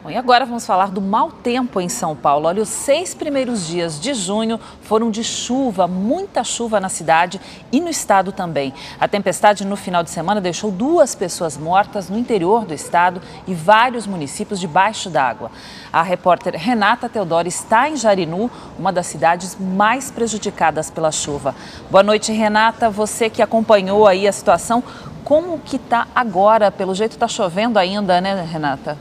Bom, e agora vamos falar do mau tempo em São Paulo. Olha, os 6 primeiros dias de junho foram de chuva, muita chuva na cidade e no estado também. A tempestade no final de semana deixou 2 pessoas mortas no interior do estado e vários municípios debaixo d'água. A repórter Renata Teodoro está em Jarinu, uma das cidades mais prejudicadas pela chuva. Boa noite, Renata. Você que acompanhou aí a situação, como que está agora? Pelo jeito está chovendo ainda, né, Renata?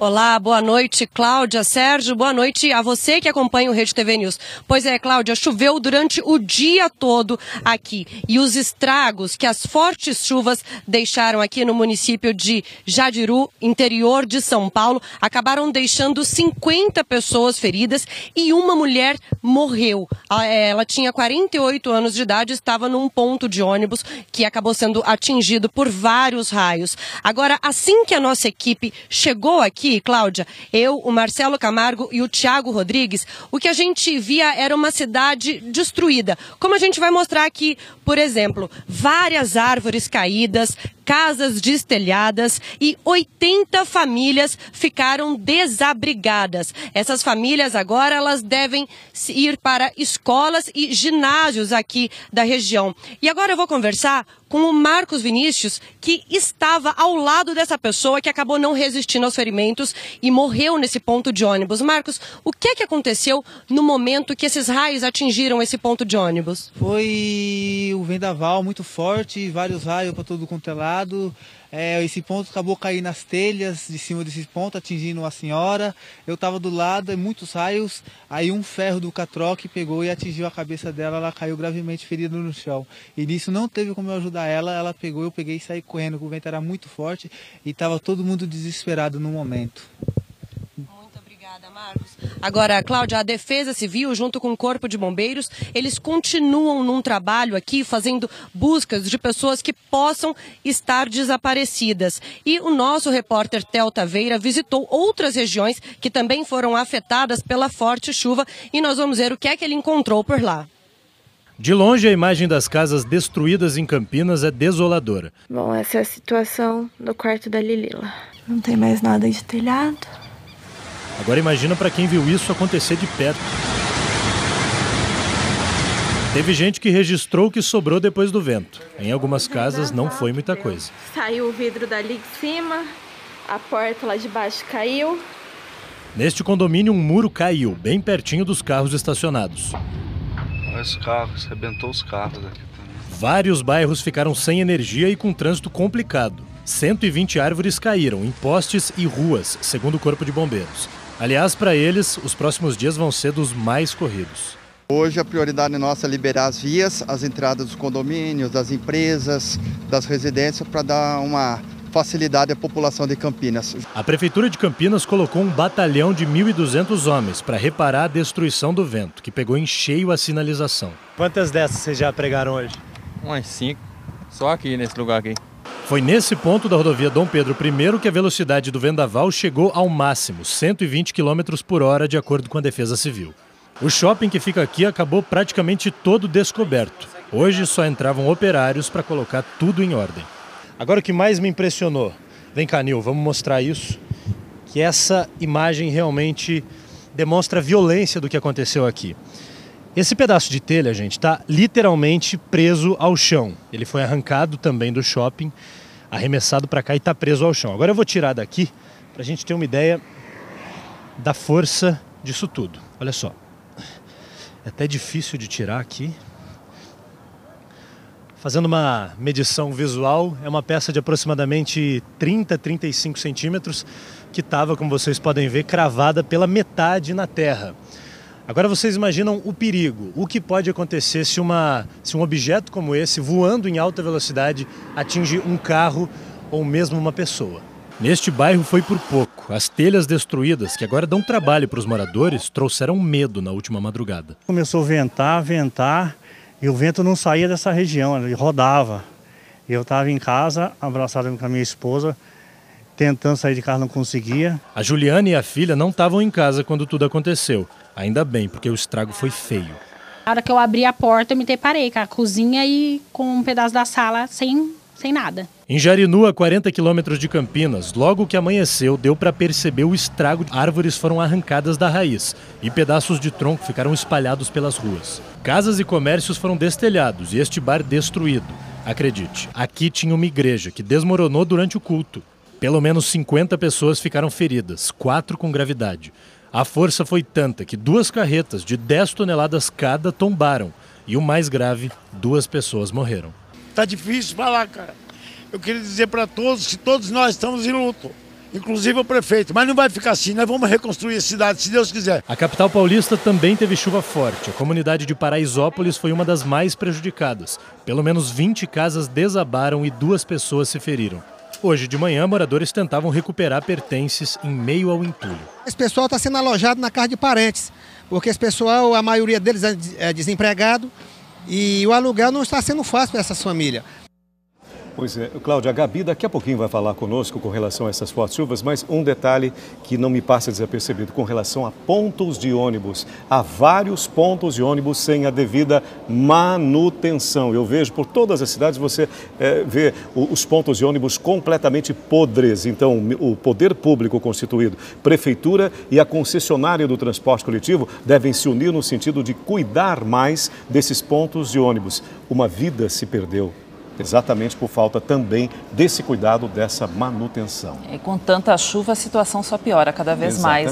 Olá, boa noite, Cláudia, Sérgio, boa noite a você que acompanha o Rede TV News. Pois é, Cláudia, choveu durante o dia todo aqui e os estragos que as fortes chuvas deixaram aqui no município de Jadiru, interior de São Paulo, acabaram deixando 50 pessoas feridas e uma mulher morreu. Ela tinha 48 anos de idade, estava num ponto de ônibus que acabou sendo atingido por vários raios. Agora, assim que a nossa equipe chegou aqui, Cláudia, eu, o Marcelo Camargo e o Thiago Rodrigues, o que a gente via era uma cidade destruída. Como a gente vai mostrar aqui, por exemplo, várias árvores caídas, casas destelhadas e 80 famílias ficaram desabrigadas. Essas famílias agora elas devem ir para escolas e ginásios aqui da região. E agora eu vou conversar com o Marcos Vinícius, que estava ao lado dessa pessoa que acabou não resistindo aos ferimentos e morreu nesse ponto de ônibus. Marcos, o que aconteceu no momento que esses raios atingiram esse ponto de ônibus? Foi o vendaval muito forte, vários raios para todo quanto é lado. Esse ponto acabou caindo nas telhas de cima desse ponto, atingindo uma senhora. Eu estava do lado, muitos raios. Aí um ferro do catroque pegou e atingiu a cabeça dela. Ela caiu gravemente ferida no chão. E nisso não teve como eu ajudar ela. Ela pegou, eu peguei e saí correndo. O vento era muito forte e estava todo mundo desesperado no momento. Marcos. Agora, Cláudia, a Defesa Civil, junto com o Corpo de Bombeiros, eles continuam num trabalho aqui, fazendo buscas de pessoas que possam estar desaparecidas. E o nosso repórter Theo Taveira visitou outras regiões que também foram afetadas pela forte chuva e nós vamos ver o que é que ele encontrou por lá. De longe, a imagem das casas destruídas em Campinas é desoladora. Bom, essa é a situação do quarto da Lilila. Não tem mais nada de telhado. Agora imagina para quem viu isso acontecer de perto. Teve gente que registrou o que sobrou depois do vento. Em algumas casas não foi muita coisa. Saiu o vidro dali de cima, a porta lá de baixo caiu. Neste condomínio, um muro caiu, bem pertinho dos carros estacionados. Olha os carros, arrebentou os carros aqui também. Vários bairros ficaram sem energia e com trânsito complicado. 120 árvores caíram em postes e ruas, segundo o Corpo de Bombeiros. Aliás, para eles, os próximos dias vão ser dos mais corridos. Hoje a prioridade nossa é liberar as vias, as entradas dos condomínios, das empresas, das residências, para dar uma facilidade à população de Campinas. A Prefeitura de Campinas colocou um batalhão de 1.200 homens para reparar a destruição do vento, que pegou em cheio a sinalização. Quantas dessas vocês já pregaram hoje? Umas 5, só aqui nesse lugar aqui. Foi nesse ponto da rodovia Dom Pedro I que a velocidade do vendaval chegou ao máximo, 120 km por hora, de acordo com a Defesa Civil. O shopping que fica aqui acabou praticamente todo descoberto. Hoje só entravam operários para colocar tudo em ordem. Agora o que mais me impressionou, vem cá, Nil, vamos mostrar isso, que essa imagem realmente demonstra a violência do que aconteceu aqui. Esse pedaço de telha, gente, está literalmente preso ao chão. Ele foi arrancado também do shopping, arremessado para cá e está preso ao chão. Agora eu vou tirar daqui para a gente ter uma ideia da força disso tudo. Olha só, é até difícil de tirar aqui. Fazendo uma medição visual, é uma peça de aproximadamente 30 a 35 centímetros que estava, como vocês podem ver, cravada pela metade na terra. Agora vocês imaginam o perigo, o que pode acontecer se um objeto como esse, voando em alta velocidade, atinge um carro ou mesmo uma pessoa. Neste bairro foi por pouco. As telhas destruídas, que agora dão trabalho para os moradores, trouxeram medo na última madrugada. Começou a ventar, e o vento não saía dessa região, ele rodava. Eu estava em casa, abraçado com a minha esposa, tentando sair de casa, não conseguia. A Juliana e a filha não estavam em casa quando tudo aconteceu. Ainda bem, porque o estrago foi feio. Na hora que eu abri a porta, eu me deparei com a cozinha e com um pedaço da sala sem nada. Em Jarinu, a 40 quilômetros de Campinas, logo que amanheceu, deu para perceber o estrago. Árvores foram arrancadas da raiz e pedaços de tronco ficaram espalhados pelas ruas. Casas e comércios foram destelhados e este bar destruído. Acredite, aqui tinha uma igreja que desmoronou durante o culto. Pelo menos 50 pessoas ficaram feridas, 4 com gravidade. A força foi tanta que 2 carretas de 10 toneladas cada tombaram. E o mais grave, 2 pessoas morreram. Tá difícil falar, cara. Eu queria dizer para todos que todos nós estamos em luto, inclusive o prefeito. Mas não vai ficar assim, nós vamos reconstruir a cidade, se Deus quiser. A capital paulista também teve chuva forte. A comunidade de Paraisópolis foi uma das mais prejudicadas. Pelo menos 20 casas desabaram e 2 pessoas se feriram. Hoje de manhã, moradores tentavam recuperar pertences em meio ao entulho. Esse pessoal está sendo alojado na casa de parentes, porque esse pessoal, a maioria deles é desempregado e o aluguel não está sendo fácil para essas famílias. Pois é, Cláudia, a Gabi daqui a pouquinho vai falar conosco com relação a essas fortes chuvas, mas um detalhe que não me passa desapercebido com relação a pontos de ônibus. Há vários pontos de ônibus sem a devida manutenção. Eu vejo por todas as cidades, você vê os pontos de ônibus completamente podres. Então, o poder público constituído, prefeitura e a concessionária do transporte coletivo devem se unir no sentido de cuidar mais desses pontos de ônibus. Uma vida se perdeu. Exatamente por falta também desse cuidado, dessa manutenção. E com tanta chuva, a situação só piora cada vez mais, né?